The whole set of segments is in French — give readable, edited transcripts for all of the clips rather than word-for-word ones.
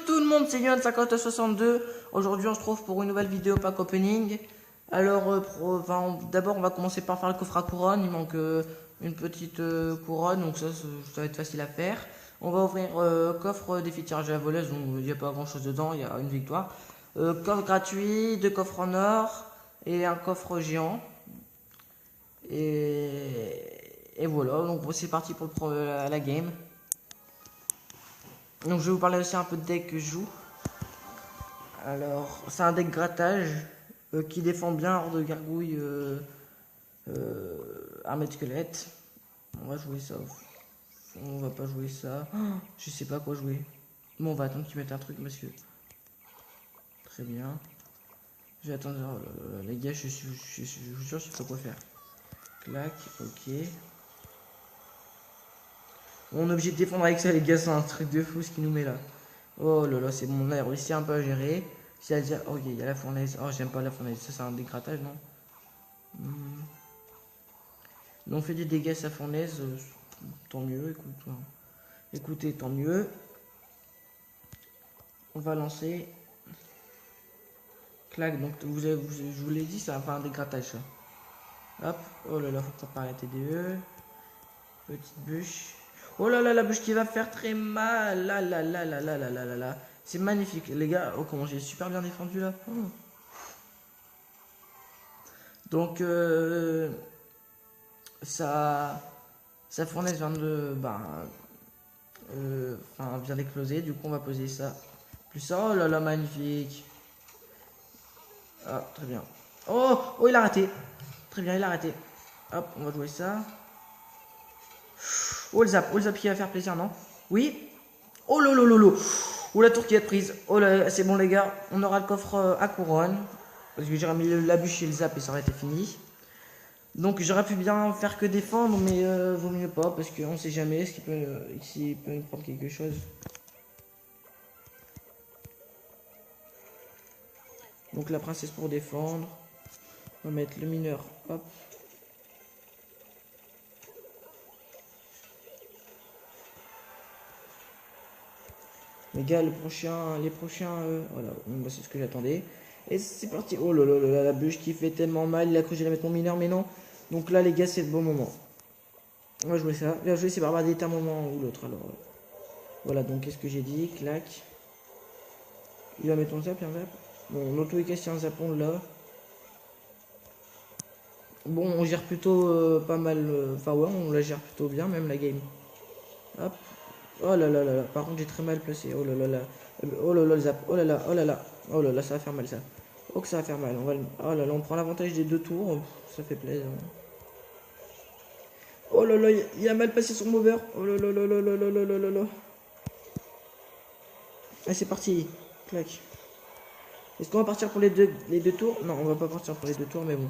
tout le monde, c'est Yohan5062. Aujourd'hui on se trouve pour une nouvelle vidéo pack opening. Alors d'abord on va commencer par faire le coffre à couronne. Il manque une petite couronne, donc ça va être facile à faire. On va ouvrir coffre défi tirage à la voleuse, donc il n'y a pas grand chose dedans, il y a une victoire. Coffre gratuit, 2 coffres en or et un coffre géant. Et voilà, donc c'est parti pour la game. Donc je vais vous parler aussi un peu de deck que je joue. Alors c'est un deck grattage qui défend bien hors de gargouille armée de squelette. On va jouer ça. On va pas jouer ça. Oh, je sais pas quoi jouer. Bon, on va attendre qu'ils mettent un truc, monsieur. Très bien. Je vais attendre. Les gars, je suis sûr, je sais pas quoi faire. Clac, ok. On est obligé de défendre avec ça, les gars, c'est un truc de fou ce qu'il nous met là. Oh là là, c'est bon, on a réussi un peu à gérer. C'est-à-dire, ok, il y a la fournaise. Oh, j'aime pas la fournaise, ça c'est un dégrattage, non? Donc on fait des dégâts à sa fournaise, tant mieux, écoute. Écoutez, tant mieux. On va lancer. Clac, donc je vous l'ai dit, ça va faire un dégrattage ça. Hop, oh là là, faut pas arrêter TDE. Petite bûche. Oh là là, la bûche qui va faire très mal. Là là là là là là là là là. C'est magnifique, les gars. Oh, comment j'ai super bien défendu là. Oh. Donc, sa fournaise vient de. Vient d'écloser. Du coup, on va poser ça. Plus ça. Oh là là, magnifique. Ah, très bien. Oh, oh, il a raté. Très bien, il a raté. Hop, on va jouer ça. Oh le zap qui va faire plaisir, non? Oui. Oh lolo. Oh la tour qui va être prise. Oh là, c'est bon les gars, on aura le coffre à couronne. Parce que j'aurais mis la bûche et le zap et ça aurait été fini. Donc j'aurais pu bien faire que défendre, mais vaut mieux pas parce qu'on sait jamais ce qu'il peut nous prendre quelque chose. Donc la princesse pour défendre. On va mettre le mineur. Hop. Les gars, les prochains, voilà, bah, c'est ce que j'attendais. Et c'est parti. Oh là là là, la bûche qui fait tellement mal. Il a cru que j'allais mettre mon mineur, mais non. Donc là, les gars, c'est le bon moment. On va jouer ça. Bien joué, c'est barbadé un moment ou l'autre. Alors, voilà, donc qu'est-ce que j'ai dit? Clac. Il va mettre ton zap, un zap. Bon, dans tous les cas, c'est un zapon là. Bon, on gère plutôt pas mal. Enfin, ouais, on la gère plutôt bien, même la game. Hop. Oh là là là là. Par contre, j'ai très mal placé. Oh là là là. Oh là là, le zap. Oh là là, oh là là. Oh là là, ça va faire mal ça. Oh que ça va faire mal. Oh là là, on prend l'avantage des 2 tours. Ça fait plaisir. Oh là là, il a mal passé son mover. Oh là là là là là là là là là. Allez, c'est parti. Clac. Est-ce qu'on va partir pour les deux tours? Non, on va pas partir pour les 2 tours, mais bon.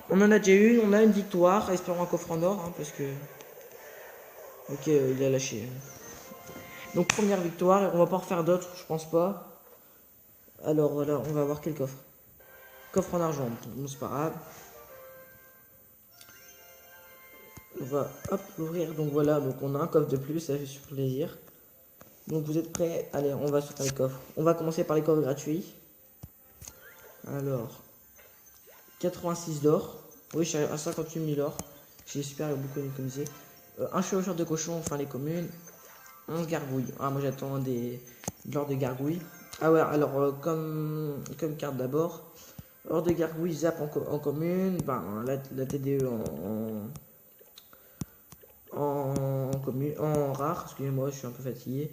On en a déjà eu, on a une victoire. Espérons un coffre en or, hein, parce que... Ok, il a lâché. Donc première victoire, on va pas en refaire d'autres, je pense pas. Alors voilà, on va voir quel coffre. Coffre en argent, bon, c'est pas grave. On va hop l'ouvrir, donc voilà, donc on a un coffre de plus, ça fait super plaisir. Donc vous êtes prêts? Allez, on va sur les coffres. On va commencer par les coffres gratuits. Alors, 86 d'or. Oui, je suis à 58 000 or. J'ai super beaucoup économisé. Un chevaucheur de cochon, enfin les communes. 11 gargouilles. Ah, moi j'attends de l'or de gargouille. Ah ouais, alors comme carte d'abord. Or de gargouille, zap en commune. Ben, la TDE en commune, en rare. Excusez-moi, je suis un peu fatigué.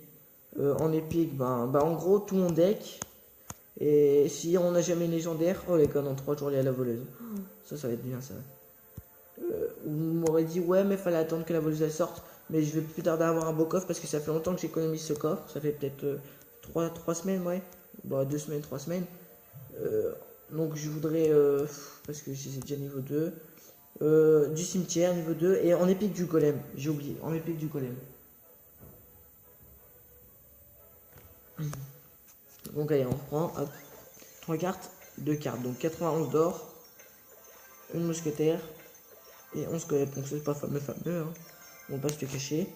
En épique, en gros, tout mon deck. Et si on n'a jamais une légendaire, oh les gars, dans 3 jours, il y a la voleuse. Ça va être bien ça. Vous m'aurez dit, ouais, mais fallait attendre que la voleuse elle sorte. Mais je vais plus tarder à avoir un beau coffre parce que ça fait longtemps que j'économise ce coffre. Ça fait peut-être 3 semaines, ouais. Bon, 2 semaines, 3 semaines. Donc je voudrais, parce que c'est déjà niveau 2. Du cimetière, niveau 2. Et en épique du golem. J'ai oublié, en épique du golem. Donc allez, on reprend. Hop. 3 cartes, 2 cartes. Donc 91 d'or. Une mousquetaire. Et 11 squelettes. Donc c'est pas fameux. Hein. On va pas se le cacher.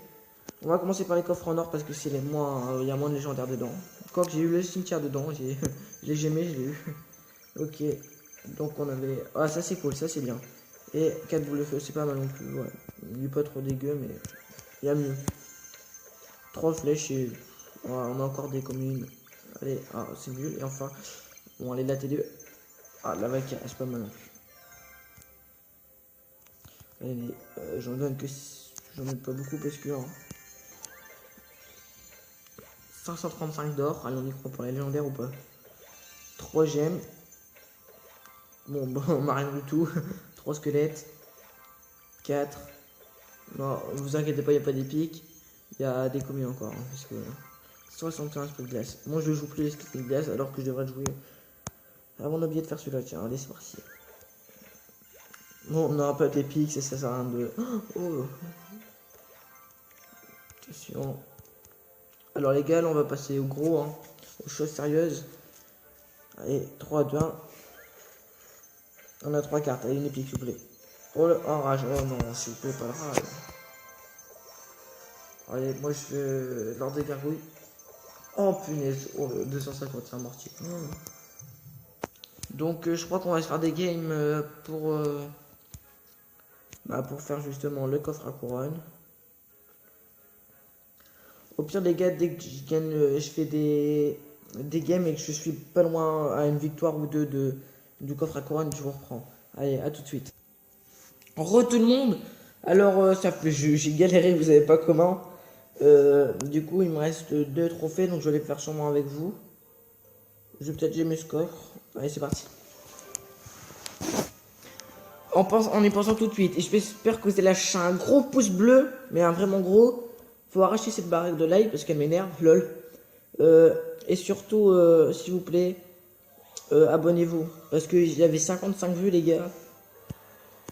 On va commencer par les coffres en or parce que c'est les moins. Il y a moins de légendaires dedans. Quoi que j'ai eu le cimetière dedans, je l'ai jamais, je l'ai eu. Ok, donc on avait... Ah ça c'est cool, ça c'est bien. Et 4 boules de feu, c'est pas mal non plus, ouais. Il est pas trop dégueu, mais il y a mieux. 3 flèches et... on a encore des communes. Allez, ah c'est nul. Et enfin, bon allez la télé. Ah la vaca, c'est pas mal non plus. Allez, j'en donne que... J'en donne pas beaucoup parce que... Hein, 535 d'or, allez on y croit pour les légendaires ou pas. 3 gemmes. Bon, on m'a rien du tout. 3 squelettes. 4. Non, vous inquiétez pas, il n'y a pas d'épique. Il y a des communes encore. Hein, parce que 61 esprits de glace. Moi je ne joue plus les esprits de glace alors que je devrais jouer. Avant d'oublier de faire celui-là, tiens, allez c'est parti. Bon, on n'aura pas d'épique, ça sert à rien de. Oh. Attention. Alors les gars, là, on va passer au gros, hein, aux choses sérieuses. Allez, 3, 2, 1. On a 3 cartes, allez une épique s'il vous plaît. Oh le rage, oh non, s'il vous plaît, pas le rage. Allez, moi je fais l'ordre des gargouilles. Oh punaise, oh, 250, c'est un mortier. Donc je crois qu'on va se faire des games pour faire justement le coffre à couronne. Au pire des gars, dès que je gagne, je fais des games et que je suis pas loin à une victoire ou deux du coffre à couronne, je vous reprends. Allez, à tout de suite. Re tout le monde. Alors j'ai galéré, vous savez pas comment. Du coup il me reste 2 trophées, donc je vais les faire sûrement avec vous. Je vais peut-être aimer ce coffre. Allez c'est parti. En y pensant tout de suite, et j'espère que vous avez lâché un gros pouce bleu, mais un vraiment gros. Faut arracher cette barre de like parce qu'elle m'énerve, lol. Et surtout, s'il vous plaît, abonnez-vous. Parce que j'avais 55 vues les gars.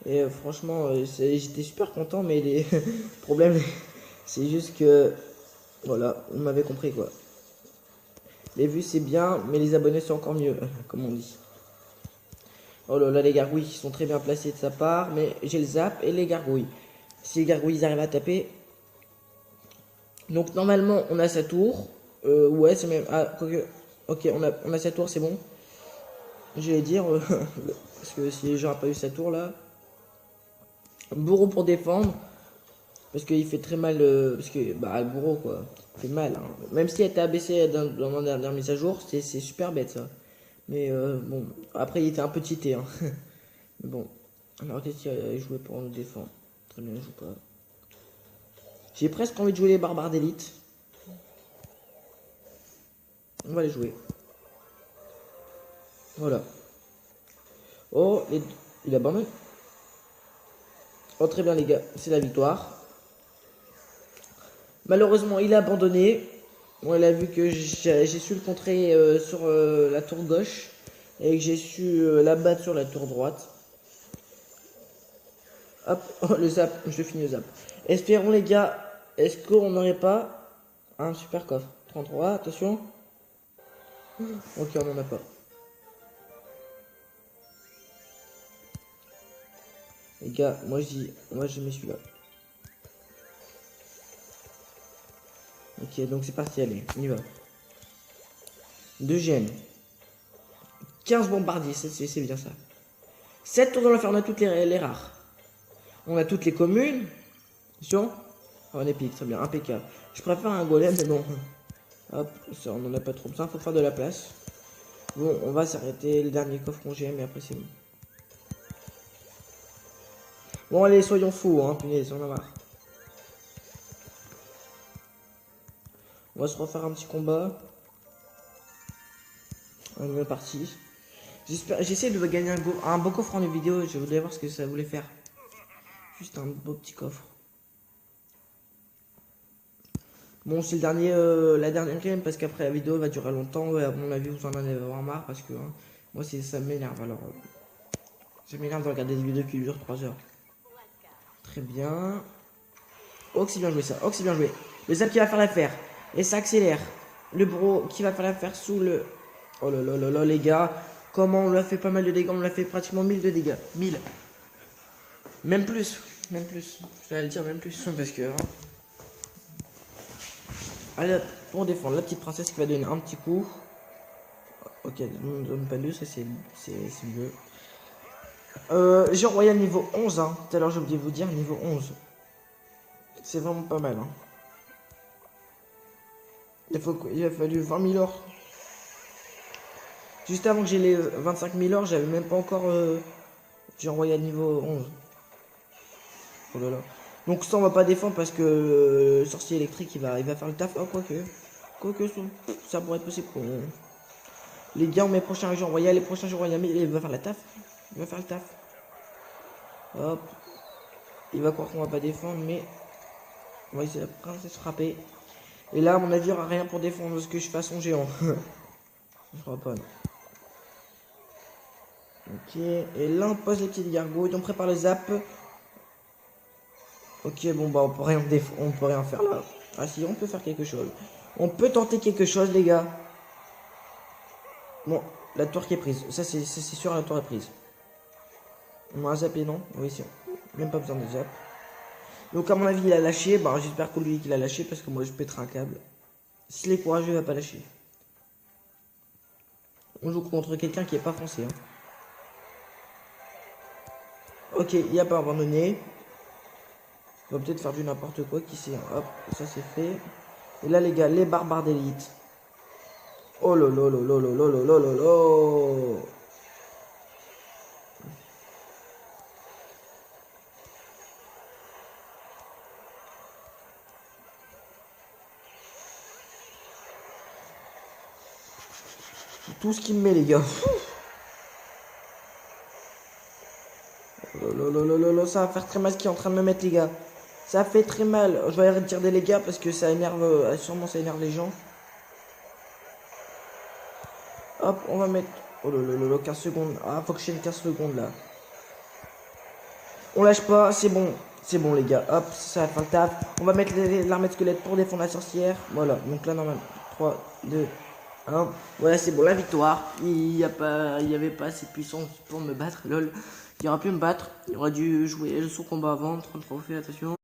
Et franchement, j'étais super content, mais les problèmes, c'est juste que, voilà, vous m'avez compris quoi. Les vues c'est bien, mais les abonnés c'est encore mieux, comme on dit. Oh là là, les gargouilles qui sont très bien placés de sa part, mais j'ai le zap et les gargouilles. Si les gargouilles arrivent à taper. Donc normalement on a sa tour. Ouais, c'est même... Ah, quoique... Ok, on a sa tour, c'est bon. J'allais dire... parce que si les gens n'ont pas eu sa tour là... Bourreau pour défendre. Parce qu'il fait très mal... parce que... Bah, le bourreau quoi. Il fait mal. Hein. Même si elle était abaissée dans mon dernière mise à jour, c'est super bête ça. Mais bon... Après il était un peu cheaté. Hein. Mais bon... Alors qu'est-ce qu'il a joué pour nous défendre? Très bien, il joue pas. J'ai presque envie de jouer les barbares d'élite. On va les jouer. Voilà. Oh, il abandonne. Oh, très bien, les gars. C'est la victoire. Malheureusement, il a abandonné. Bon, il a vu que j'ai su le contrer sur la tour gauche. Et que j'ai su la battre sur la tour droite. Hop, oh, le zap. Je finis le zap. Espérons, les gars. Est-ce qu'on n'aurait pas un super coffre? 33, attention. Ok, on n'en a pas. Les gars, moi je mets celui-là. Ok, donc c'est parti, allez, on y va. 2 gemmes. 15 bombardiers, c'est bien ça. 7 tours dans l'enfer, on a toutes les rares. On a toutes les communes. Attention. Oh, on est épique, très bien, impeccable. Je préfère un golem, mais bon. Hop, ça, on en a pas trop besoin, faut faire de la place. Bon, on va s'arrêter, le dernier coffre qu'on gemme, mais après c'est bon. Bon, allez, soyons fous, hein, punaise, on en a marre. On va se refaire un petit combat. On est bien parti. J'essaie de gagner un beau coffre en vidéo, je voulais voir ce que ça voulait faire. Juste un beau petit coffre. Bon, c'est la dernière game parce qu'après la vidéo va durer longtemps. Ouais, à mon avis, vous en avez vraiment marre parce que hein, moi, ça m'énerve. Alors, ça m'énerve de regarder des vidéos qui durent 3 heures. Très bien. Oh, c'est bien joué ça. Oh, c'est bien joué. Le zap qui va faire l'affaire. Et ça accélère. Le bro qui va faire l'affaire sous le. Oh là là là là, les gars. Comment on lui a fait pas mal de dégâts? On lui a fait pratiquement 1000 de dégâts. 1000. Même plus. Même plus. Je vais le dire même plus. Parce que. Hein. Allez, pour défendre la petite princesse qui va donner un petit coup. Ok, ne donne pas deux, ça c'est mieux. Géant royal niveau 11, hein. Tout à l'heure j'ai oublié de vous dire, niveau 11. C'est vraiment pas mal, hein. Il a fallu 20 000 or. Juste avant que j'ai les 25 000 or, j'avais même pas encore géant royal niveau 11. Oh là là. Donc ça on va pas défendre parce que le sorcier électrique il va faire le taf. Oh quoique ça pourrait être possible pour les gars, mes prochains géants royaux, les prochains géants royaux, il va faire la taf. Il va faire le taf. Hop. Il va croire qu'on va pas défendre, mais on va essayer de se frapper. Et là, à mon avis, il n'y aura rien pour défendre ce que je fasse son géant. Je crois pas, non. Ok, et là on pose les petites gargouilles, on prépare le zap. Ok, bon bah on peut rien faire là. Ah si, on peut faire quelque chose. On peut tenter quelque chose les gars. Bon, la tour qui est prise, ça c'est sûr, la tour est prise. On va zapper non? Oui si, même pas besoin de zap. Donc à mon avis il a lâché, bah j'espère que lui qu'il a lâché parce que moi je pèterai un câble. S'il est courageux il va pas lâcher. On joue contre quelqu'un qui est pas français. Hein. Ok, il a pas abandonné. On va peut-être faire du n'importe quoi, qui sait. Hop, ça c'est fait. Et là les gars, les barbares d'élite. Oh lolo lolo lolo lolo lolo. Tout ce qu'il me met les gars. Lolo, ça va faire très mal ce qu'il est en train de me mettre les gars. Ça fait très mal. Je vais arrêter de dire des les gars parce que ça énerve, sûrement ça énerve les gens. Hop, on va mettre... Oh lolo, 15 secondes. Ah, faut que je tienne 15 secondes là. On lâche pas, c'est bon. C'est bon les gars, hop, ça va faire le taf. On va mettre l'armée de squelette pour défendre la sorcière. Voilà, donc là normalement, 3, 2, 1. Voilà, c'est bon, la victoire. Il y avait pas assez de puissance pour me battre, lol. Il aurait pu me battre, il aurait dû jouer son combat avant, 30 trophées, attention.